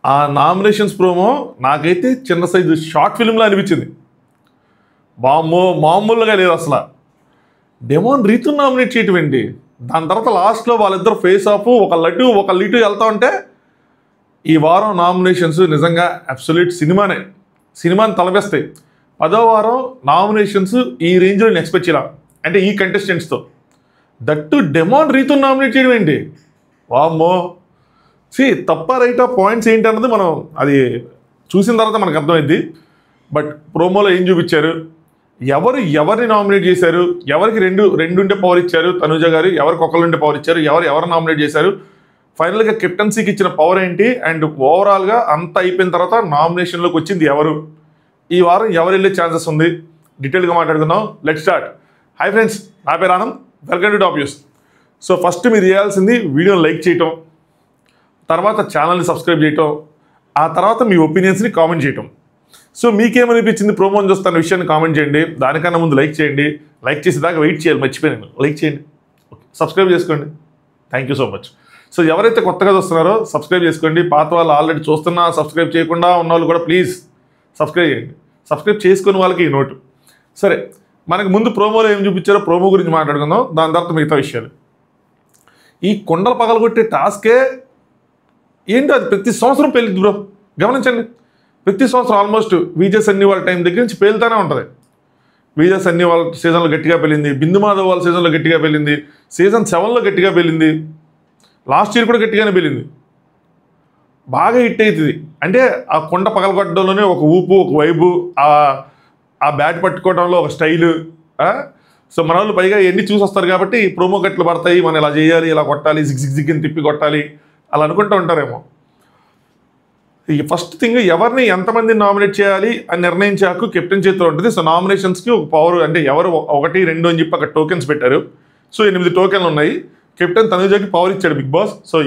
ఆ nominations promo నాకైతే చిన్న సైజు షార్ట్ ఫిల్మ్లా అనిపించింది. మామూలుగా లేదు అసలు. డెమోన్ రీతు నామినేట్ చేయటం ఏంటి? దాని తర్వాత లాస్ట్లో వాళ్ళిద్దరు ఫేస్ ఆఫ్ ఒకళ్ళు ఇటు వెళ్తా ఉంటే ఈ వారం నామినేషన్స్ నిజంగా అబ్సల్యూట్ సినిమాని తలపేస్తాయి. 10వ వారం నామినేషన్స్ ఈ రేంజ్లో నేను ఎక్స్పెక్ట్ చేయాల, అంటే ఈ కంటెస్టెంట్స్తో. దట్టు డెమోన్ రీతు నామినేట్ చేయడం ఏంటి? వామ్మో. తప్ప రైటా పాయింట్స్ ఏంటి అన్నది మనం అది చూసిన తర్వాత మనకు అర్థమైంది. బట్ ప్రోమోలో ఏం చూపించారు, ఎవరిని నామినేట్ చేశారు, ఎవరికి రెండుంటే పవర్ ఇచ్చారు తనుజ గారు, ఎవరికి ఒకళ్ళుంటే పవర్ ఇచ్చారు, ఎవరు నామినేట్ చేశారు, ఫైనల్గా కెప్టెన్సీకి ఇచ్చిన పవర్ ఏంటి, అండ్ ఓవరాల్గా అంతా అయిపోయిన తర్వాత నామినేషన్లోకి వచ్చింది ఎవరు, ఈ వారం ఎవరు వెళ్ళే ఛాన్సెస్ ఉంది, డీటెయిల్గా మాట్లాడుకుందాం. Let's start. హాయ్ ఫ్రెండ్స్, నా పేరు Anand, welcome to top news. So first మీరు చేయాల్సింది వీడియోని లైక్ చేయటం, తర్వాత ఛానల్ని సబ్స్క్రైబ్ చేయటం, ఆ తర్వాత మీ ఒపీనియన్స్ని కామెంట్ చేయటం. సో మీకేమనిపించింది ప్రోమోని చూస్తున్న విషయాన్ని కామెంట్ చేయండి. దానికన్నా ముందు లైక్ చేయండి. లైక్ చేసేదాకా వెయిట్ చేయాలి, మర్చిపోయాను. లైక్ చేయండి, సబ్స్క్రైబ్ చేసుకోండి. Thank you so much. So ఎవరైతే కొత్తగా చూస్తున్నారో సబ్స్క్రైబ్ చేసుకోండి. పాత వాళ్ళు ఆల్రెడీ చూస్తున్నా సబ్స్క్రైబ్ చేయకుండా ఉన్న వాళ్ళు కూడా ప్లీజ్ సబ్స్క్రైబ్ చేయండి. సబ్స్క్రైబ్ చేసుకుని వాళ్ళకి ఈ నోటు. సరే, మనకు ముందు ప్రోమోలో ఏం చూపించారో ప్రోమో గురించి మాట్లాడుకుందాం, దాని తర్వాత మిగతా విషయాలు. ఈ కొండలు పగలగొట్టే టాస్కే ఏంటో అది ప్రతి సంవత్సరం పేలింది బ్రో, గమనించండి. ప్రతి సంవత్సరం ఆల్మోస్ట్ విజయ్ సన్నీ వాళ్ళ టైం దగ్గర నుంచి పేలుతూనే ఉంటుంది. విజయ్ సన్నీ వాళ్ళ సీజన్లో గట్టిగా పేలింది, బిందు మాధవ్ వాళ్ళ సీజన్లో గట్టిగా పేలింది, సీజన్ 7లో గట్టిగా పేలింది, లాస్ట్ ఇయర్ కూడా గట్టిగానే పేలింది. బాగా హిట్ అవుతుంది అంటే ఆ కొండ పగలగొట్టడంలోనే ఒక ఊపు, ఒక వైబు, ఆ బ్యాట్ పట్టుకోవడంలో ఒక స్టైలు. సో మన వాళ్ళు పైగా ఎన్ని చూసి వస్తారు కాబట్టి ప్రోమో కట్లు పడతాయి, మనం ఇలా చేయాలి, ఇలా కొట్టాలి, జిగ్ తిప్పి కొట్టాలి, అలా అనుకుంటూ ఉంటారేమో. ఈ ఫస్ట్ థింగ్, ఎవరిని ఎంతమందిని నామినేట్ చేయాలి అని నిర్ణయించాక కెప్టెన్ చేతిలో ఉంటుంది. సో నామినేషన్స్కి ఒక పవర్, అంటే ఎవరు 1, 2 అని చెప్పి అక్కడ టోకెన్స్ పెట్టారు. సో 8 టోకెన్లు ఉన్నాయి. కెప్టెన్ తనుజకి పవర్ ఇచ్చాడు బిగ్ బాస్. సో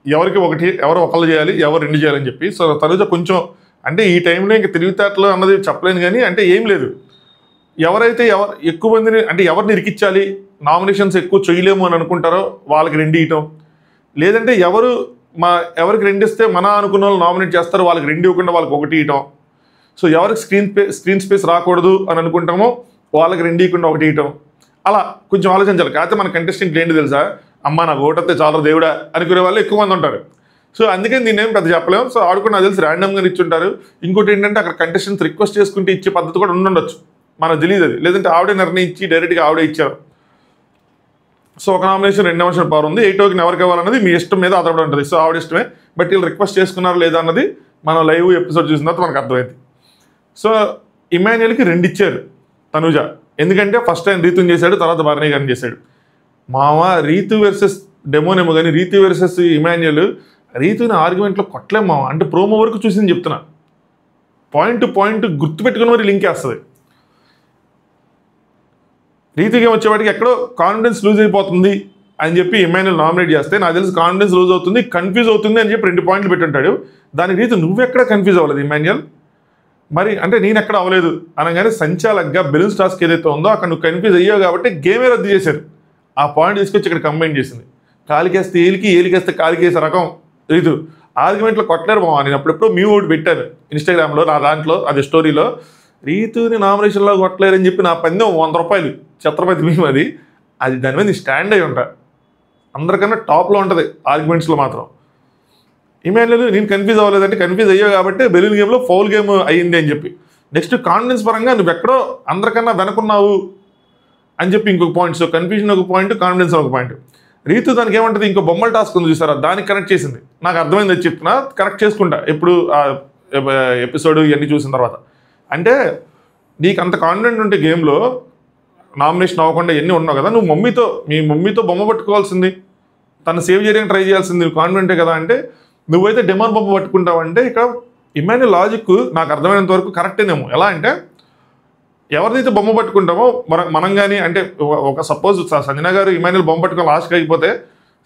ఎవరికి ఎవరు ఒకళ్ళు చేయాలి, ఎవరు 2 చేయాలని చెప్పి. సో తనుజ కొంచెం అంటే ఈ టైంలో ఇంకా తెలివితేటలు అన్నది చెప్పలేను, కానీ అంటే ఏం లేదు, ఎవరైతే ఎక్కువ మందిని అంటే ఎవరిని ఇరికించాలి, నామినేషన్స్ ఎక్కువ చేయలేము అని అనుకుంటారో వాళ్ళకి 2 ఇవ్వటం, లేదంటే ఎవరికి 2 ఇస్తే మన అనుకున్న వాళ్ళు నామినేట్ చేస్తారో వాళ్ళకి 2 ఇవ్వకుండా వాళ్ళకి 1 ఇవ్వటం. సో ఎవరికి స్క్రీన్ స్పేస్ రాకూడదు అని అనుకుంటామో వాళ్ళకి 2 ఇవ్వకుండా 1 ఇవ్వటం. అలా కొంచెం ఆలోచించాలి. కాకపోతే మన కంటెస్టెంట్ ఏంటి తెలుసా, అమ్మ నాకు ఓటైతే చాలా దేవుడా అనుకునే వాళ్ళు ఎక్కువ మంది ఉంటారు. సో అందుకని దీన్ని ఏం పెద్ద చెప్పలేము. సో ఆడుకుని నాకు తెలిసి ర్యాండమ్గా ఇచ్చుంటారు. ఇంకోటి ఏంటంటే అక్కడ కంటెస్టెంట్స్ రిక్వెస్ట్ చేసుకుంటే ఇచ్చే పద్ధతి కూడా ఉండొచ్చు, మనకు తెలియదు అది. లేదంటే ఆవిడే నిర్ణయించి డైరెక్ట్గా ఆవిడే ఇచ్చారు. సో ఒక నామినేషన్ 2 నామినేషన్ పవర్ ఉంది. 8 టోకెన్ ఎవరికి ఇవ్వాలన్నది మీ ఇష్టం మీద ఆధారపడి ఉంటుంది. సో ఆవిడ ఇష్టమే. బట్ వీళ్ళు రిక్వెస్ట్ చేసుకున్నారు లేదా అన్నది మనం లైవ్ ఎపిసోడ్ చూసిన తర్వాత మనకు అర్థమైంది. సో ఇమాన్యుయల్కి 2 ఇచ్చారు తనుజ, ఎందుకంటే ఫస్ట్ టైం రీతుని చేశాడు, తర్వాత భరణి గారిని చేశాడు. రీతు వర్సెస్ డెమోనేమో కానీ రీతు వర్సెస్ ఇమాన్యుయల్, రీతుని ఆర్గ్యుమెంట్లో కొట్టలేము అంటే ప్రోమో వరకు చూసింది చెప్తున్నా. పాయింట్ గుర్తుపెట్టుకుని మరి లింక్ వేస్తుంది. రీతికి వచ్చేవాడికి ఎక్కడో కాన్ఫిడెన్స్ లూజ్ అయిపోతుంది అని చెప్పి ఇమాన్యుయల్ నామినేట్ చేస్తే నాకు తెలిసి కాన్ఫిడెన్స్ లూజ్ అవుతుంది, కన్ఫ్యూజ్ అవుతుంది అని చెప్పి 2 పాయింట్లు పెట్టుంటాడు. దానికి రీతి నువ్వెక్కడ కన్ఫ్యూజ్ అవ్వలేదు ఇమాన్యుయల్, మరి అంటే నేను ఎక్కడ అవ్వలేదు అనగానే సంచాలకగా బెలూన్స్ టాస్క్ ఏదైతే ఉందో అక్కడ నువ్వు కన్ఫ్యూజ్ అయ్యావు కాబట్టి గేమే రద్దు చేశారు. ఆ పాయింట్ తీసుకొచ్చి ఇక్కడ కంబైన్ చేసింది. కాలికేస్తే ఏలికేస్తే కాలికేసే రకం రీతు. ఆర్గ్యుమెంట్లో కొట్టలేరు నేను అప్పుడెప్పుడు ఒకటి పెట్టాను ఇన్స్టాగ్రామ్లో, నా దాంట్లో అది స్టోరీలో, రీతుని నామినేషన్లో కొట్టలేరని చెప్పి నా పందెం 100 రూపాయలు ఛత్రపతి మేము అది దాని మీద స్టాండ్ అయి ఉంటా. అందరికన్నా టాప్లో ఉంటుంది ఆర్గ్యుమెంట్స్లో మాత్రం. ఇమాన్యుయల్ నేను కన్ఫ్యూజ్ అవ్వలేదంటే కన్ఫ్యూజ్ అయ్యావు కాబట్టి బెలూన్ గేమ్లో ఫౌల్ గేమ్ అయ్యింది అని చెప్పి. నెక్స్ట్ కాన్ఫిడెన్స్ పరంగా నువ్వు ఎక్కడో అందరికన్నా వెనకున్నావు అని చెప్పి ఇంకొక పాయింట్. సో కన్ఫ్యూజన్ ఒక పాయింట్, కాన్ఫిడెన్స్ ఒక పాయింట్. రీతు దానికి ఏమంటుంది, ఇంకో బొమ్మల టాస్క్ ఉంది చూసారా, దానికి కనెక్ట్ చేసింది. నాకు అర్థమైంది అది చెప్తున్నా, కరెక్ట్ చేసుకుంటా ఎప్పుడు ఎపిసోడ్ ఇవన్నీ చూసిన తర్వాత. అంటే నీకు అంత కాన్ఫిడెంట్ ఉంటే గేమ్లో నామినేషన్ అవ్వకుండా ఎన్ని ఉన్నావు కదా, నువ్వు మీ మమ్మీతో బొమ్మ పట్టుకోవాల్సింది, తను సేవ్ చేయడానికి ట్రై చేయాల్సింది, నువ్వు కాన్ఫిడెంటే కదా. అంటే నువ్వైతే డెమోన్ బొమ్మ పట్టుకుంటావంటే ఇక్కడ ఇమాన్యుయల్ లాజిక్ నాకు అర్థమైనంత వరకు కరెక్టేనేమో. ఎలా అంటే ఎవరిదైతే బొమ్మ పట్టుకుంటామో మనం కానీ, అంటే ఒక సపోజ్ సంజన గారు ఇమాన్యుయల్ బొమ్మ పట్టుకొని లాస్ట్కి అయిపోతే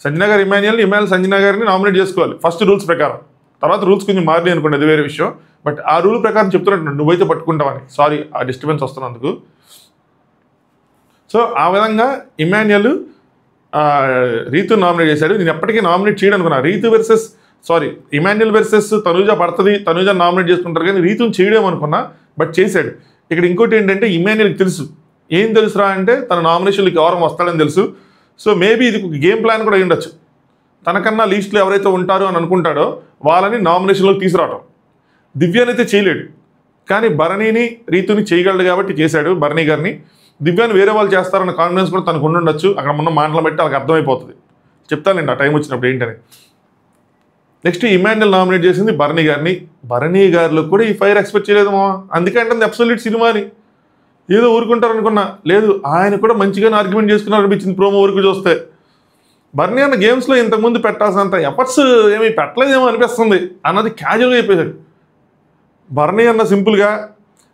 సంజన గారు ఇమాన్యుయల్ సంజన గారిని నామినేట్ చేసుకోవాలి ఫస్ట్ రూల్స్ ప్రకారం. తర్వాత రూల్స్ కొంచెం మారినాయి అనుకోండి, అది వేరే విషయం. బట్ ఆ రూల్ ప్రకారం చెప్తున్నట్టు నువ్వైతే పట్టుకుంటావని. సారీ ఆ డిస్టర్బెన్స్ వస్తున్నందుకు. సో ఆ విధంగా ఇమాన్యుయల్ రీతు నామినేట్ చేశాడు. నేను ఎప్పటికీ నామినేట్ చేయడం అనుకున్నా. Rithu versus sorry Emmanuel versus Thanuja పడుతుంది, తనూజ నామినేట్ చేసుకుంటారు కానీ రీతుని చేయడం అనుకున్నా, బట్ చేశాడు. ఇక్కడ ఇంకోటి ఏంటంటే ఇమాన్యుయల్కి తెలుసు, ఏం తెలుసురా అంటే తన నామినేషన్లకి ఎవరం వస్తాడని తెలుసు. సో మేబీ ఇది ఒక గేమ్ ప్లాన్ కూడా అయి ఉండొచ్చు. తనకన్నా లీస్ట్లో ఎవరైతే ఉంటారో అని అనుకుంటాడో వాళ్ళని నామినేషన్లోకి తీసుకురావటం. దివ్యాని అయితే చేయలేడు, కానీ భరణిని రీతుని చేయగలడు కాబట్టి చేశాడు భరణి గారిని. దివ్యాన్ని వేరే వాళ్ళు చేస్తారన్న కాన్ఫిడెన్స్ కూడా తనకు ఉండుండొచ్చు. అక్కడ ఉన్న మాటలు బట్టి వాళ్ళకి అర్థమైపోతుంది. చెప్తానండి ఆ టైం వచ్చినప్పుడు ఏంటని. నెక్స్ట్ ఇమాన్యుయల్ నామినేట్ చేసింది భరణి గారిని. భరణి గారిలో కూడా ఈ ఫైర్ ఎక్స్పెక్ట్ చేయలేదు మా, అందుకే అంటే అబ్సల్యూట్ సినిమాని ఏదో ఊరుకుంటారు అనుకున్నా, లేదు ఆయన కూడా మంచిగానే ఆర్గ్యుమెంట్ చేసుకున్నారు అనిపించింది ప్రోమో వరకు చూస్తే. భరణి అన్న గేమ్స్లో ఇంతకుముందు పెట్టాల్సినంత ఎఫర్ట్స్ ఏమీ పెట్టలేదేమో అనిపిస్తుంది అన్నది క్యాజువల్గా చెప్పేశాడు. భరణి అన్న సింపుల్గా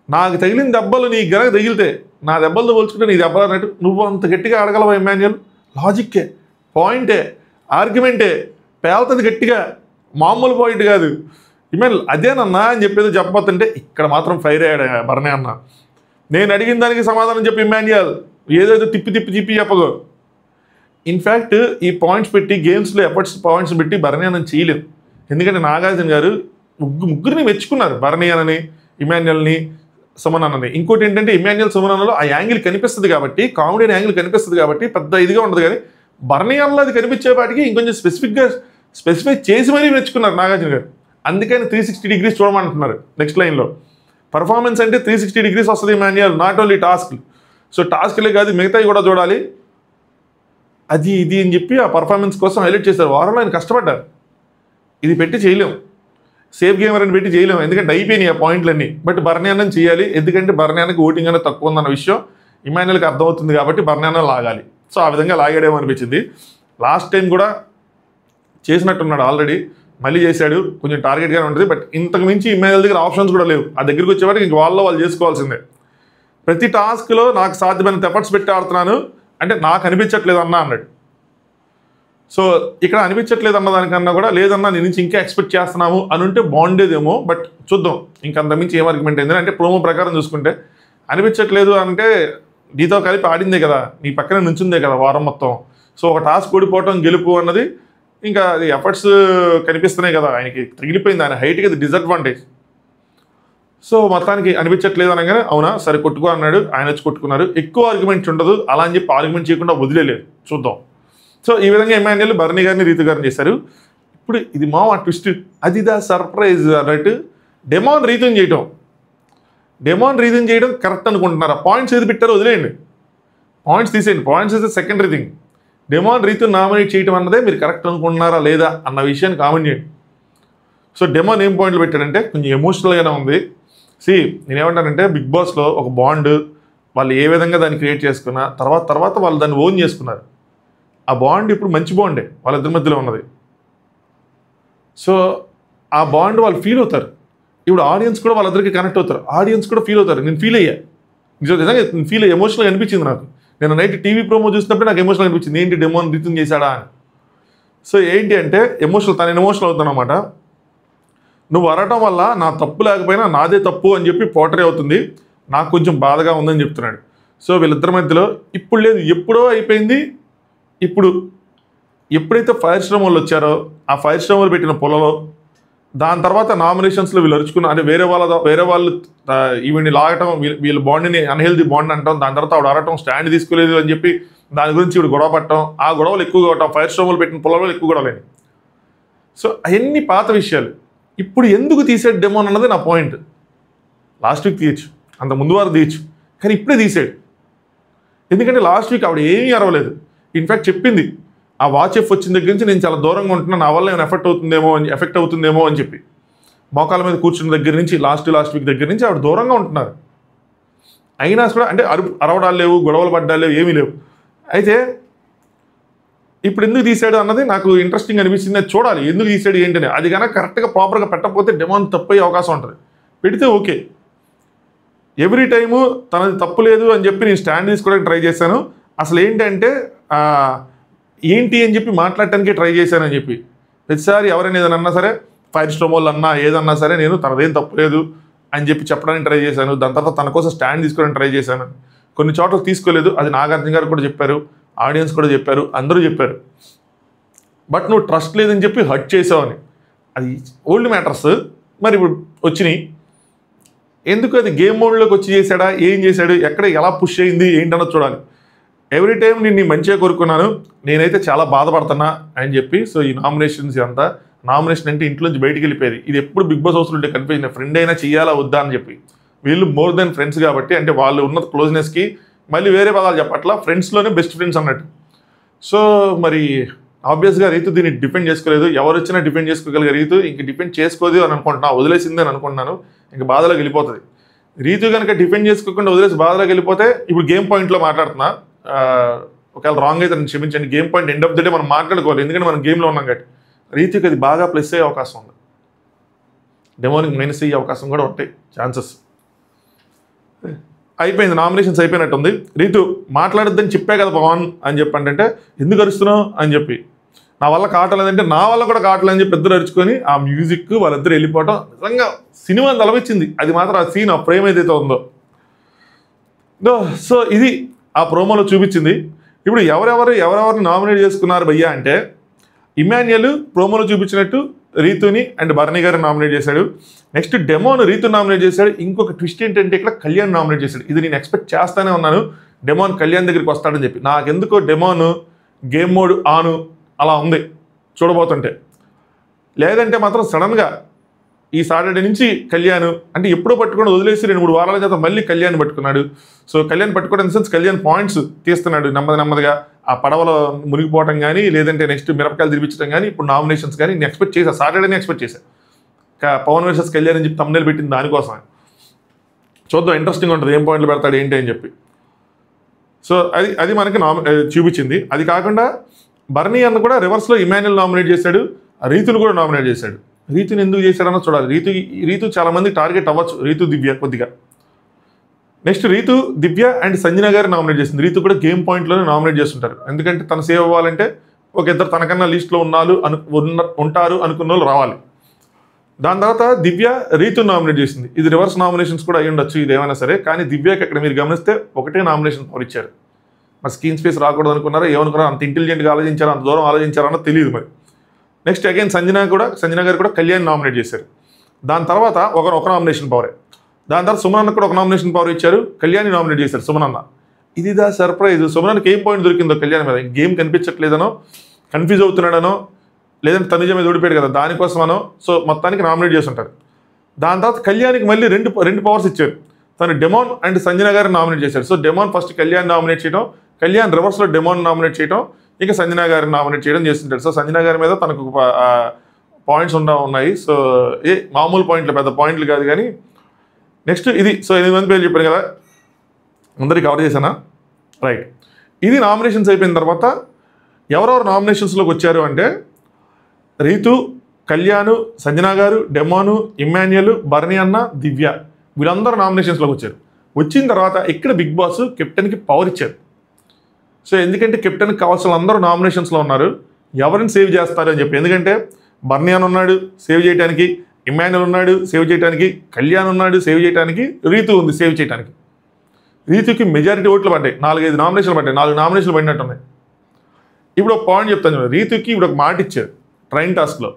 నాకు తగిలిన దెబ్బలు నీ గనక తగిలితే నా దెబ్బలతో పోల్చుకుంటే నీ దెబ్బలు అన్నట్టు నువ్వు అంత గట్టిగా అడగలవా ఇమాన్యుయల్? లాజిక్కే, పాయింటే, ఆర్గ్యుమెంటే, పేలుతుంది గట్టిగా, మామూలు పాయింట్ కాదు. ఇమాన్యుయల్ అదేనన్నా అని చెప్పేది చెప్పబోతుంటే ఇక్కడ మాత్రం ఫైర్ అయ్యాడు భరణి అన్న. నేను అడిగిన దానికి సమాధానం చెప్పి ఇమాన్యుయల్ ఏదైతే తిప్పి చెప్పదు. ఇన్ఫ్యాక్ట్ ఈ పాయింట్స్ పెట్టి గేమ్స్లో ఎఫర్ట్స్ పాయింట్స్ పెట్టి భరణి అన్నని చేయలేదు. ఎందుకంటే నాగార్జున గారు ముగ్గురిని మెచ్చుకున్నారు, భరణి అన్నని, ఇమాన్యుయల్ని, సుమన్ అన్నని. ఇంకోటి ఏంటంటే ఇమాన్యుయల్ సుమన్ అన్నలో ఆ యాంగిల్ కనిపిస్తుంది కాబట్టి, కామెడీ యాంగిల్ కనిపిస్తుంది కాబట్టి పెద్ద ఇదిగా ఉండదు. కానీ భరణి అన్నలో అది కనిపించేపాటికి ఇంకొంచెం స్పెసిఫై చేసి మరీ మెచ్చుకున్నారు నాగార్జున గారు. అందుకని 360 degrees చూడమంటున్నారు నెక్స్ట్ లైన్లో. పర్ఫార్మెన్స్ అంటే 360 degrees వస్తుంది ఇమాన్యుయల్, నాట్ ఓన్లీ టాస్క్లు. సో టాస్క్లే కాదు మిగతాయి కూడా చూడాలి, అది ఇది అని చెప్పి ఆ పర్ఫార్మెన్స్ కోసం హైలైట్ చేశారు. వారంలో ఆయన కష్టపడ్డారు. ఇది పెట్టి చేయలేము, సేఫ్ గేమర్ అని పెట్టి చేయలేము, ఎందుకంటే అయిపోయినాయి ఆ పాయింట్లన్నీ. బట్ భరణి అన్నని చేయాలి, ఎందుకంటే భరణి అన్నకి ఓటింగ్ అనేది తక్కువ ఉందన్న విషయం ఇమాన్యుయల్కి అర్థమవుతుంది కాబట్టి భరణి అన్న లాగాలి. సో ఆ విధంగా లాగాడేమో అనిపించింది. లాస్ట్ టైం కూడా చేసినట్టున్నాడు ఆల్రెడీ, మళ్ళీ చేశాడు, కొంచెం టార్గెట్గానే ఉంటుంది. బట్ ఇంతకు మించి ఇమాన్యుయల్ దగ్గర ఆప్షన్స్ కూడా లేవు. ఆ దగ్గరికి వచ్చేవారికి ఇంక వాళ్ళు చేసుకోవాల్సిందే. ప్రతి టాస్క్లో నాకు సాధ్యమైనంత ఎఫర్ట్స్ పెట్టి ఆడుతున్నాను అంటే నాకు అనిపించట్లేదు అన్నా అన్నాడు. సో ఇక్కడ అనిపించట్లేదు అన్న దానికన్నా కూడా లేదన్నా నేను నుంచి ఇంకా ఎక్స్పెక్ట్ చేస్తున్నాము అని ఉంటే బాగుండేదేమో. బట్ చూద్దాం ఇంకంతమించి ఏం ఆర్గ్యుమెంట్ అయింది అంటే ప్రోమో ప్రకారం చూసుకుంటే అనిపించట్లేదు అంటే నీతో కలిపి ఆడిందే కదా, నీ పక్కనే నుంచుందే కదా వారం మొత్తం. సో ఒక టాస్క్ ఓడిపోవటం గెలుపు అన్నది ఇంకా అది ఎఫర్ట్స్ కనిపిస్తున్నాయి కదా, ఆయనకి తగిలిపోయింది, ఆయన హైట్కి అది డిసడ్వాంటేజ్. సో మొత్తానికి అనిపించట్లేదు అనగానే అవునా సరే కొట్టుకో అన్నాడు. ఆయన వచ్చి కొట్టుకున్నారు. ఎక్కువ ఆర్గ్యుమెంట్స్ ఉండదు అలా అని చెప్పి ఆర్గ్యుమెంట్ చేయకుండా వదిలేదు. చూద్దాం. సో ఈ విధంగా ఇమాన్యుయల్ భరణి గారిని రీతు గారిని చేశారు. ఇప్పుడు ఇది మా ట్విస్ట్, అది దా సర్ప్రైజ్ అన్నట్టు డెమాన్ రీతుని చేయడం కరెక్ట్ అనుకుంటున్నారా? పాయింట్స్ ఏది పెట్టారో వదిలేయండి, పాయింట్స్ తీసేయండి, పాయింట్స్ అయితే సెకండరీ థింగ్. డెమాన్ రీతుని నామినేట్ చేయడం అన్నదే మీరు కరెక్ట్ అనుకుంటున్నారా లేదా అన్న విషయాన్ని కామెంట్ చేయండి. సో డెమాన్ ఏం పాయింట్లు పెట్టాడంటే కొంచెం ఎమోషనల్గానే ఉంది. నేనేమంటానంటే బిగ్ బాస్లో ఒక బాండ్ వాళ్ళు ఏ విధంగా దాన్ని క్రియేట్ చేసుకున్నా తర్వాత వాళ్ళు దాన్ని ఓన్ చేసుకున్నారు. ఆ బాండ్ ఇప్పుడు మంచి బాండే వాళ్ళిద్దరి మధ్యలో ఉన్నది. సో ఆ బాండ్ వాళ్ళు ఫీల్ అవుతారు. ఇప్పుడు ఆడియన్స్ కూడా వాళ్ళిద్దరికి కనెక్ట్ అవుతారు, ఆడియన్స్ కూడా ఫీల్ అవుతారు. నేను ఫీల్ అయ్యా, నిజంగా ఫీల్ అయ్యి ఎమోషనల్గా అనిపించింది నాకు. నేను నైట్ టీవీ ప్రోమో చూసినప్పుడు నాకు ఎమోషనల్ అనిపించింది, ఏంటి డెమోన్ రీతుని చేశాడా అని. సో ఏంటి అంటే తను ఎమోషనల్ అవుతానమాట. నువ్వు అరవటం వల్ల నా తప్పు లేకపోయినా నాదే తప్పు అని చెప్పి పోటరీ అవుతుంది, నాకు కొంచెం బాధగా ఉందని చెప్తున్నాడు. సో వీళ్ళిద్దరి మధ్యలో ఇప్పుడు లేదు, ఎప్పుడో అయిపోయింది. ఇప్పుడు ఎప్పుడైతే ఫైర్ స్ట్రామ్ వాళ్ళు వచ్చారో ఆ ఫైర్ స్ట్రామ్ వాళ్ళు పెట్టిన పొలలో దాని తర్వాత నామినేషన్స్లో వీళ్ళు అరుచుకున్న అంటే వేరే వాళ్ళు ఈవిని లాగటం, వీళ్ళ బాండ్ని అన్హెల్దీ బాండ్ అంటాం, దాని తర్వాత ఆవిడ అరవటం, స్టాండ్ తీసుకోలేదు అని చెప్పి దాని గురించి ఇప్పుడు గొడవ పట్టడం, ఆ గొడవలు ఎక్కువగా అవటం, ఫైర్ స్ట్రామ్ వాళ్ళు పెట్టిన పొలలో ఎక్కువ గొడవలేని. సో అవన్నీ పాత విషయాలు. ఇప్పుడు ఎందుకు తీసాడు డెమోన్ అన్నది నా పాయింట్. లాస్ట్ వీక్ తీయచ్చు, అంత ముందు వారు తీయచ్చు, కానీ ఇప్పుడే తీసాడు. ఎందుకంటే లాస్ట్ వీక్ ఆవిడ ఏమీ అరవలేదు. ఇన్ఫ్యాక్ట్ చెప్పింది ఆ వాచ్ ఎఫ్ వచ్చిన దగ్గర నుంచి నేను చాలా దూరంగా ఉంటున్నాను, నా వల్ల ఏమైనా ఎఫెక్ట్ అవుతుందేమో అని చెప్పి మోకాల మీద కూర్చున్న దగ్గర నుంచి లాస్ట్ వీక్ దగ్గర నుంచి ఆవిడ దూరంగా ఉంటున్నారు. అయినా కూడా అంటే అరవడాలు లేవు, గొడవలు పడ్డాలు లేవు, ఏమీ లేవు. అయితే ఇప్పుడు ఎందుకు తీసాడు అన్నది నాకు ఇంట్రెస్టింగ్ అనిపించింది. అది చూడాలి ఎందుకు తీసాడు ఏంటని. అది కనుక కరెక్ట్గా ప్రాపర్గా పెట్టకపోతే డెమాన్ తప్పయ్యే అవకాశం ఉంటుంది. పెడితే ఓకే, ఎవ్రీ టైము తనది తప్పు లేదు అని చెప్పి నేను స్టాండ్ తీసుకోవడానికి ట్రై చేశాను. అసలు ఏంటంటే ఏంటి అని చెప్పి మాట్లాడటానికి ట్రై చేశానని చెప్పి ప్రతిసారి ఎవరైనా ఏదైనా అన్నా సరే, ఫైర్ స్ట్రామ్ వాళ్ళు అన్నా ఏదన్నా సరే నేను తనదేం తప్పు లేదు అని చెప్పి చెప్పడానికి ట్రై చేశాను. దాని తర్వాత తన కోసం స్టాండ్ తీసుకోవడానికి ట్రై చేశాను. కొన్ని చోట్ల తీసుకోలేదు, అది నాగార్జున గారు కూడా చెప్పారు, ఆడియన్స్ కూడా చెప్పారు, అందరూ చెప్పారు. బట్ నువ్వు ట్రస్ట్ లేదని చెప్పి హర్ట్ చేసావని. అది ఓల్డ్ మ్యాటర్స్. మరి ఇప్పుడు వచ్చినాయి ఎందుకు, అది గేమ్ మోడ్లోకి వచ్చి చేశాడా, ఏం చేశాడు, ఎక్కడ ఎలా పుష్ అయింది ఏంటన్నది చూడాలి. ఎవ్రీ టైం నేను మంచిగా కోరుకున్నాను, నేనైతే చాలా బాధపడుతున్నా అని చెప్పి. సో ఈ నామినేషన్స్ అంతా, నామినేషన్ అంటే ఇంట్లోంచి బయటికి వెళ్ళిపోయేది. ఇది ఎప్పుడు బిగ్ బాస్ హౌస్లో ఉంటే కన్ఫ్యూజన్, ఫ్రెండ్ అయినా చేయాలా వద్దా అని చెప్పి. వీళ్ళు మోర్ దెన్ ఫ్రెండ్స్ కాబట్టి, అంటే వాళ్ళు ఉన్న క్లోజ్నెస్కి మళ్ళీ వేరే పదాలు చెప్పట్లా, ఫ్రెండ్స్లోనే బెస్ట్ ఫ్రెండ్స్ అన్నట్టు. సో మరి ఆబ్వియస్గా రీతు దీన్ని డిపెండ్ చేసుకోలేదు. ఎవరు వచ్చినా డిపెండ్ చేసుకోగలిగే రీతు ఇంక డిపెండ్ చేసుకోదు అని అనుకుంటున్నా, వదిలేసింది అని అనుకుంటున్నాను. ఇంక బాధలోకి వెళ్ళిపోతుంది. రీతు కనుక డిపెండ్ చేసుకోకుండా వదిలేసి బాధలోకి వెళ్ళిపోతే, ఇప్పుడు గేమ్ పాయింట్లో మాట్లాడుతున్నా, ఒకవేళ రాంగ్ అయితే నన్ను క్షమించండి. Game point end of the day మనం మాట్లాడుకోవాలి, ఎందుకంటే మనం గేమ్లో ఉన్నాం కాబట్టి. రీతుకి అది బాగా ప్లస్ అయ్యే అవకాశం ఉంది, డెమోనికి మైనస్ అయ్యే అవకాశం కూడా ఉంటాయి, ఛాన్సెస్. అయిపోయింది, నామినేషన్స్ అయిపోయినట్టుంది. రీతు మాట్లాడొద్దని చెప్పే కదా పవన్ అని చెప్పంటే, ఎందుకు అరుస్తున్నావు అని చెప్పి, నా వల్ల కావట్లేదంటే నా వల్ల కూడా కావట్లేదని చెప్పి ఇద్దరు అరుచుకొని ఆ మ్యూజిక్ వాళ్ళిద్దరు వెళ్ళిపోవటం నిజంగా సినిమా తలపించింది. అది మాత్రం ఆ సీన్, ఆ ఫ్రేమ్ ఏదైతే ఉందో. సో ఇది ఆ ప్రోమోలో చూపించింది. ఇప్పుడు ఎవరెవరిని నామినేట్ చేసుకున్నారు భయ్యా అంటే, ఇమాన్యుయల్ ప్రోమోలో చూపించినట్టు రీతుని అండ్ బర్నీ గారిని నామినేట్ చేశాడు. నెక్స్ట్ డెమోను రీతు నామినేట్ చేశాడు. ఇంకొక ట్విస్ట్ ఏంటంటే ఇక్కడ కళ్యాణ్ నామినేట్ చేశాడు. ఇది నేను ఎక్స్పెక్ట్ చేస్తానే ఉన్నాను, డెమోన్ కళ్యాణ్ దగ్గరికి వస్తాడని చెప్పి. నాకెందుకో డెమోను గేమ్ మోడ్ ఆను అలా ఉంది చూడబోతుంటే. లేదంటే మాత్రం సడన్గా ఈ సాటర్డే నుంచి కళ్యాణ్ అంటే ఎప్పుడో పట్టుకొని వదిలేసి 2-3 వారాల చేత మళ్ళీ కళ్యాణ్ పట్టుకున్నాడు. సో కళ్యాణ్ పట్టుకోవడం ఇన్ సెన్స్ కళ్యాణ్ పాయింట్స్ తీస్తున్నాడు నెమ్మదిగా. ఆ పడవలో మునిగిపోవడం కానీ, లేదంటే నెక్స్ట్ మిరపకాయలు తిరిపించడం కానీ, ఇప్పుడు నామినేషన్స్ కానీ నేను ఎక్స్పెక్ట్ చేశాను. సాటర్డేనే ఎక్స్పెక్ట్ చేశాను. పవన్ వర్సెస్ కళ్యాణ్ అని చెప్పి thumbnail పెట్టింది దానికోసం. చూద్దాం, ఇంట్రెస్టింగ్ ఉంటుంది, ఏం పాయింట్లు పెడతాడు ఏంటి అని చెప్పి. సో అది మనకి చూపించింది. అది కాకుండా బర్నీ అన్న కూడా రివర్స్లో ఇమాన్యుయల్ నామినేట్ చేశాడు, రీతును కూడా నామినేట్ చేశాడు. రీతుని ఎందుకు చేశాడన్న చూడాలి. రీతు చాలా మంది టార్గెట్ అవ్వచ్చు, రీతు దివ్య కొద్దిగా. Next Rithu Divya and Sanjana garu nominate చేసింది. రీతు కూడా గేమ్ పాయింట్లోనే నామినేట్ చేస్తుంటారు, ఎందుకంటే తను సేవ్ అవ్వాలంటే ఒక ఇద్దరు తనకన్నా లిస్ట్లో ఉంటారు అనుకున్న వాళ్ళు రావాలి. దాని తర్వాత దివ్య రీతు నామినేట్ చేసింది. ఇది రివర్స్ నామినేషన్స్ కూడా అయ్యి ఉండొచ్చు, ఇది ఏమైనా సరే. కానీ దివ్యకి ఇక్కడ మీరు గమనిస్తే ఒకటే నామినేషన్ పవర్ ఇచ్చారు. మరి స్క్రీన్ స్పేస్ రాకూడదు అనుకున్నారా, ఏమనుకున్నారా, అంత ఇంటెలిజెంట్గా ఆలోచించారా, అంత దూరం ఆలోచించారన్నో తెలియదు మరి. నెక్స్ట్ అగైన్ సంజన గారు కూడా కళ్యాణ్ నామినేట్ చేశారు. దాని తర్వాత ఒక నామినేషన్ పవరే. దాని తర్వాత సుమనన్న కూడా ఒక నామినేషన్ పవర్ ఇచ్చారు, కళ్యాణ్ నామినేట్ చేశారు సుమనన్న. ఇది దా సర్ప్రైజ్. సుమనన్నకి ఏం పాయింట్ దొరికిందో కళ్యాణ్ మీద, గేమ్ కనిపించట్లేదనో, కన్ఫ్యూజ్ అవుతున్నాడనో, లేదంటే తనుజ మీద ఓడిపోయాడు కదా దానికోసమనో. సో మొత్తానికి నామినేట్ చేసి ఉంటారు. దాని తర్వాత కళ్యాణ్కి మళ్ళీ రెండు పవర్స్ ఇచ్చారు. తను డెమోన్ అండ్ సంజన గారిని నామినేట్ చేశారు. So demon first Kalyan nominate చేయడం, కళ్యాణ్ రివర్స్లో డెమోన్ నామినేట్ చేయడం, ఇంకా సంజన గారిని నామినేట్ చేయడం చేస్తుంటాడు. సో సంజన గారి మీద తనకు పాయింట్స్ ఉన్నాయి. సో మామూలు పాయింట్లు, పెద్ద పాయింట్లు కాదు కానీ. నెక్స్ట్ ఇది. సో 8 మంది పేర్లు చెప్పాను కదా, అందరికీ కవర్ చేశానా? రైట్. ఇది నామినేషన్స్ అయిపోయిన తర్వాత ఎవరెవరు నామినేషన్స్లోకి వచ్చారు అంటే, రీతు, కళ్యాణ్, సంజన గారు, డెమోను, ఇమాన్యుయల్, బర్నీ అన్న, దివ్య, వీళ్ళందరూ నామినేషన్స్లోకి వచ్చారు. వచ్చిన తర్వాత ఇక్కడ బిగ్ బాస్ కెప్టెన్కి పవర్ ఇచ్చారు. సో ఎందుకంటే కెప్టెన్కి కావాల్సిన అందరూ నామినేషన్స్లో ఉన్నారు, ఎవరిని సేవ్ చేస్తారు అని చెప్పి. ఎందుకంటే బర్నీ అని ఉన్నాడు సేవ్ చేయడానికి, ఇమాన్యుయల్ ఉన్నాడు సేవ్ చేయడానికి, కళ్యాణ్ ఉన్నాడు సేవ్ చేయడానికి, రీతు ఉంది సేవ్ చేయడానికి. రీతుకి మెజారిటీ ఓట్లు పడ్డాయి, 4-5 నామినేషన్లు పడ్డాయి, 4 నామినేషన్లు పడినట్టున్నాయి. ఇప్పుడు ఒక పాయింట్ చెప్తాను, రీతుకి ఇప్పుడు ఒక మాట ఇచ్చారు ట్రైన్ టాస్క్లో.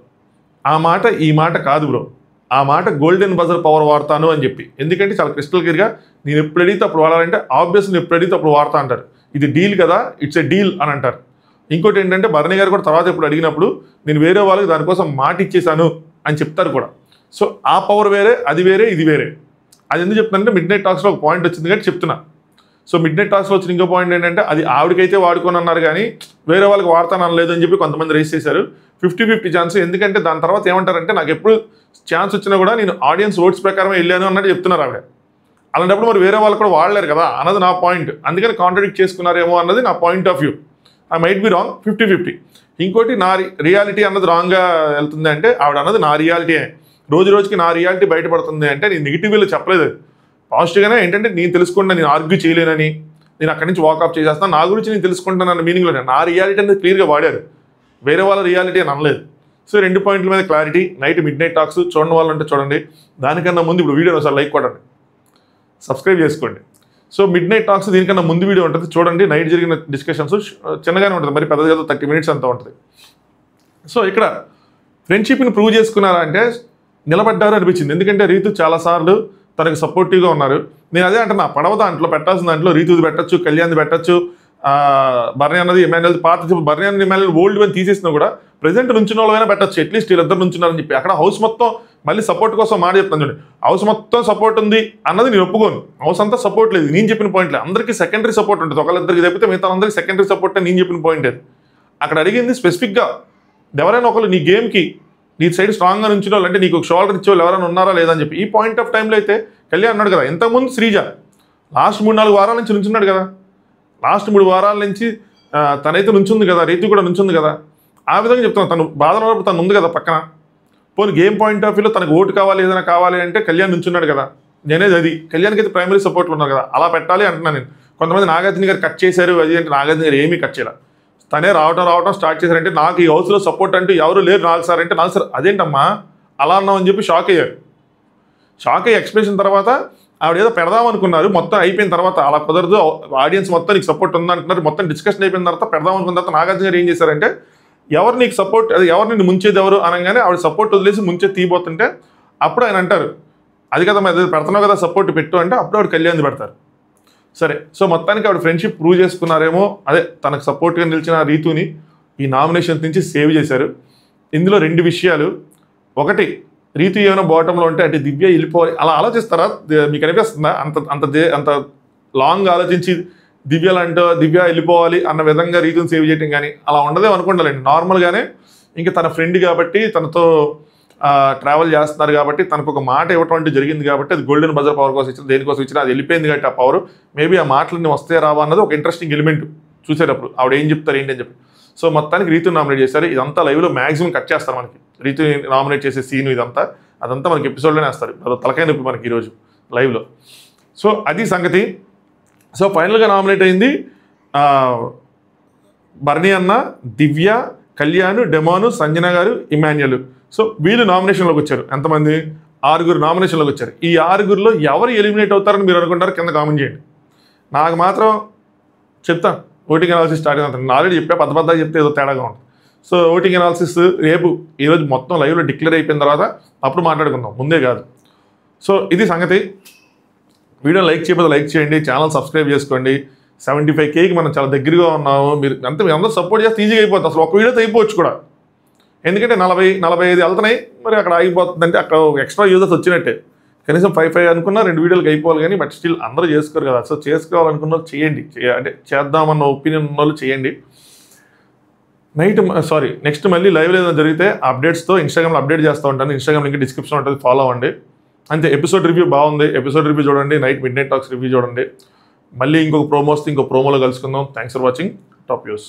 ఆ మాట ఈ మాట కాదు బ్రో, ఆ మాట గోల్డెన్ బజర్ పవర్ వాడతాను అని చెప్పి. ఎందుకంటే చాలా క్రిస్టల్ క్లియర్గా నేను ఎప్పుడు అడిగితే అప్పుడు వాడాలంటే, ఆబ్వియస్లీ ఎప్పుడు అడిగితే అప్పుడు వాడతా అంటారు. ఇది డీల్ కదా, ఇట్స్ ఎ డీల్ అని అంటారు. ఇంకోటి ఏంటంటే బర్నీ గారు కూడా తర్వాత ఎప్పుడు అడిగినప్పుడు నేను వేరే వాళ్ళకి దానికోసం మాట ఇచ్చేసాను అని చెప్తారు కూడా. సో ఆ పవర్ వేరే, అది వేరే, ఇది వేరే. అది ఎందుకు చెప్తానంటే మిడ్ నైట్ టాక్స్లో ఒక పాయింట్ వచ్చింది కాబట్టి చెప్తున్నా. సో మిడ్ నైట్ టాక్స్లో వచ్చిన ఇంకో పాయింట్ ఏంటంటే, అది ఆవిడకైతే వాడుకొని అన్నారు కానీ వేరే వాళ్ళకి వాడతాను అనలేదు అని చెప్పి కొంతమంది రేస్ చేశారు. 50-50 ఛాన్స్. ఎందుకంటే దాని తర్వాత ఏమంటారంటే, నాకు ఎప్పుడు ఛాన్స్ వచ్చినా కూడా నేను ఆడియన్స్ ఓట్స్ ప్రకారమే వెళ్ళాను అన్నట్టు చెప్తున్నారు ఆవిడ. అలాంటప్పుడు మరి వేరే వాళ్ళు కూడా వాడలేరు కదా అన్నది నా పాయింట్. అందుకని కాంట్రడిక్ట్ చేసుకున్నారేమో అన్నది నా point of view. I might be wrong. 50-50. ఇంకోటి నా రియాలిటీ అన్నది రాంగ్గా వెళ్తుంది అంటే, ఆవిడ అన్నది నా రియాలిటీ, రోజు రోజుకి నా రియాలిటీ బయటపడుతుంది అంటే నేను నెగిటివ్లో చెప్పలేదు, పాజిటివ్గానే. ఏంటంటే నేను తెలుసుకుంటా, నేను ఆర్గ్యూ చేయలేనని, నేను అక్కడి నుంచి వాకప్ చేసేస్తాను, నా గురించి నేను తెలుసుకుంటాను అన్న మీనింగ్లో నా రియాలిటీ అనేది క్లియర్గా వాడారు, వేరే వాళ్ళ రియాలిటీ అని అనలేదు. సో 2 పాయింట్ల మీద clarity. Night mid night talks చూడండి వాళ్ళంటే చూడండి. దానికన్నా ముందు ఇప్పుడు వీడియోని ఒకసారి లైక్ కొట్టండి, సబ్స్క్రైబ్ చేసుకోండి. సో మిడ్ నైట్ టాక్స్ దీనికన్నా ముందు వీడియో ఉంటుంది చూడండి. నైట్ జరిగిన డిస్కషన్స్ చిన్నగానే ఉంటుంది, మరి పెద్దగా 30 minutes అంతా ఉంటుంది. సో ఇక్కడ ఫ్రెండ్షిప్ని ప్రూవ్ చేసుకున్నారా అంటే నిలబడ్డారు అనిపించింది. ఎందుకంటే రీతు చాలాసార్లు తనకు సపోర్టివ్గా ఉన్నారు. నేను అదే అంటున్నా, పడవ దాంట్లో పెట్టాల్సిన దాంట్లో రీతుది పెట్టచ్చు, కళ్యాణ్ది పెట్టచ్చు, బర్నీ అన్నది ఎమ్మెల్యేది పాత బర్నీ అన్నది ఎమ్మెల్యే ఓల్డ్ వన్ తీసేసినా కూడా ప్రజెంట్ నుంచిన వాళ్ళైనా పెట్టచ్చు. అట్లీస్ట్ వీళ్ళిద్దరు నుంచున్నారని చెప్పి అక్కడ హౌస్ మొత్తం మళ్ళీ సపోర్ట్ కోసం మాట చెప్తాను చూడండి. హౌస్ మొత్తం సపోర్ట్ ఉంది అన్నది నేను ఒప్పుకోను. హౌస్ అంతా సపోర్ట్ లేదు, నేను చెప్పిన పాయింట్ లేదు. అందరికీ సెకండరీ సపోర్ట్ ఉంటుంది, ఒకళ్ళిద్దరికి తప్పితే మిగతా అందరికీ సెకండరీ సపోర్ట్ నేను చెప్పిన పాయింట్ అది. అక్కడ అడిగింది స్పెసిఫిక్గా ఎవరైనా ఒకళ్ళు నీ గేమ్కి నీ సైడ్ స్ట్రాంగ్గా నుంచిన వాళ్ళు, అంటే నీకు ఒక షోల్డర్ ఇచ్చే వాళ్ళు ఎవరైనా ఉన్నారా లేదని చెప్పి ఈ పాయింట్ ఆఫ్ టైంలో అయితే కళ్యాణ్ అన్నాడు కదా. ఇంతకుముందు శ్రీజ లాస్ట్ 3-4 వారాల నుంచి నుంచున్నాడు కదా, లాస్ట్ 3 వారాల నుంచి తనైతే నుంచుంది కదా, రీతు కూడా నుంచుంది కదా. ఆ విధంగా చెప్తాను, తను బాధలో తను ఉంది కదా పక్కన. పోనీ గేమ్ పాయింట్ ఆఫ్ వ్యూలో తనకు ఓటు కావాలి ఏదైనా కావాలి అంటే కళ్యాణ్ నుంచున్నాడు కదా. నేనేది అది కళ్యాణ్కి అయితే ప్రైమరీ సపోర్ట్లు ఉన్నారు కదా, అలా పెట్టాలి అంటున్నాను నేను. కొంతమంది నాగార్జున గారు కట్ చేశారు అది అంటే నాగార్జున గారు ఏమీ కట్ చేయాలి, తనే రావటం స్టార్ట్ చేశారంటే నాకు ఈ హౌస్లో సపోర్ట్ అంటూ ఎవరు లేరు 4 సార్ అంటే 4 సార్ అదేంటమ్మా అలా అన్నామని చెప్పి షాక్ అయ్యారు. షాక్ అయ్యి ఎక్స్ప్రెషన్ తర్వాత ఆవిడ ఏదో పెడదాం అనుకున్నారు, మొత్తం అయిపోయిన తర్వాత అలా కుదరదు, ఆడియన్స్ మొత్తం నీకు సపోర్ట్ ఉందంటున్నారు, మొత్తం డిస్కషన్ అయిపోయిన తర్వాత పెడదాం అనుకున్న తర్వాత నాగార్జున గారు ఏం చేశారంటే ఎవరు నీకు సపోర్ట్, అది ఎవరు నిన్ను ముంచేది ఎవరు అనగానే ఆవిడ సపోర్ట్ వదిలేసి ముంచే తీయబోతుంటే అప్పుడు ఆయన అంటారు అది కదా మరి పెడుతున్నావు కదా సపోర్ట్ పెట్టు అంటే అప్పుడు ఆవిడ కళ్యాణ్ పెడతారు. సరే, సో మొత్తానికి ఆవిడ ఫ్రెండ్షిప్ ప్రూవ్ చేసుకున్నారేమో, అదే తనకు సపోర్ట్గా నిలిచిన రీతుని ఈ నామినేషన్ నుంచి సేవ్ చేశారు. ఇందులో 2 విషయాలు. ఒకటి, రీతు ఏమైనా బాటంలో ఉంటే అంటే దివ్య వెళ్ళిపోవాలి అలా ఆలోచిస్తారా? మీకు అనిపిస్తుందా? అంత లాంగ్ ఆలోచించి దివ్య వెళ్ళిపోవాలి అన్న విధంగా రీతుని సేవ్ చేయటం కానీ అలా ఉండదే అనుకుంటానండి. నార్మల్గానే ఇంకా తన ఫ్రెండ్ కాబట్టి తనతో ట్రావెల్ చేస్తున్నారు కాబట్టి తనకు ఒక మాట ఇవ్వటం అంటే జరిగింది కాబట్టి అది గోల్డెన్ బజర్ పవర్ కోసం ఇచ్చిన దేనికోసం ఇచ్చినా అది వెళ్ళిపోయింది కాబట్టి ఆ పవర్ మేబీ ఆ మాటలన్నీ వస్తే రావా అన్నది ఒక ఇంట్రెస్టింగ్ ఎలిమెంట్ చూసేటప్పుడు ఆవిడ ఏం చెప్తారు ఏంటి అని చెప్పి. సో మొత్తానికి రీతుని నామినేట్ చేశారు. ఇదంతా లైవ్లో మ్యాక్సిమం కట్ చేస్తారు, మనకి రీతుని నామినేట్ చేసే సీన్ అదంతా మనకి ఎపిసోడ్లోనే వేస్తారు. అది తలకాయ నొప్పి మనకి ఈరోజు లైవ్లో. సో అది సంగతి. సో ఫైనల్గా నామినేట్ అయింది బర్నీ అన్న, దివ్య, కళ్యాణ్, డెమోను, సంజన గారు, ఇమాన్యుయల్. సో వీళ్ళు నామినేషన్లోకి వచ్చారు. ఎంతమంది? 6 నామినేషన్లోకి వచ్చారు. ఈ 6లో ఎవరు ఎలిమినేట్ అవుతారని మీరు అనుకుంటారు కింద కామెంట్ చేయండి. నాకు మాత్రం చెప్తాను ఓటింగ్ అనాలిసిస్ స్టార్ట్ అయిన నేను ఆల్రెడీ చెప్పా, పెద్ద చెప్తే ఏదో తేడాగా ఉంటుంది. సో ఓటింగ్ అనాలిసిస్ రేపు ఈరోజు మొత్తం లైవ్లో డిక్లేర్ అయిపోయిన తర్వాత అప్పుడు మాట్లాడుకుందాం, ముందే కాదు. సో ఇది సంగతి. వీడియో లైక్ చేయకపోతే లైక్ చేయండి, ఛానల్ సబ్స్క్రైబ్ చేసుకోండి. 75Kకి మనం చాలా దగ్గరగా ఉన్నాము. మీరు అందరూ సపోర్ట్ చేస్తే ఈజీగా అయిపోతుంది. అసలు ఒక వీడియోతో అయిపోవచ్చు కూడా, ఎందుకంటే 40-45 వెళ్తున్నాయి, మరి అక్కడ ఆగిపోతుంది అంటే అక్కడ ఎక్స్ట్రా యూజర్స్ వచ్చినట్టే. కనీసం 5 అనుకున్నా 2 వీడియోలకు అయిపోవాలి కానీ బట్ స్టిల్ అందరూ చేసుకోరు కదా. సో చేసుకోవాలనుకున్న వాళ్ళు చేయండి, అంటే చేద్దామన్న ఒపీనియన్ ఉన్న వాళ్ళు చేయండి. నెక్స్ట్ మళ్ళీ లైవ్లో ఏదైనా జరిగితే అప్డేట్స్తో ఇన్స్టాగ్రామ్లో అప్డేట్ చేస్తూ ఉంటాను. ఇన్స్టాగ్రామ్ లింక్ డిస్క్రిప్షన్ ఉంటుంది, ఫాలో అవ్వండి. అంతే. ఎపిసోడ్ రివ్యూ బాగుంది, ఎపిసోడ్ రివ్యూ చూడండి. నైట్ మిడ్నైట్ టాక్స్ రివ్యూ చూడండి. మళ్ళీ ఇంకొక ప్రోమో వస్తే ఇంకో ప్రోమోలో కలుసుకుందాం. Thanks for watching. Top news.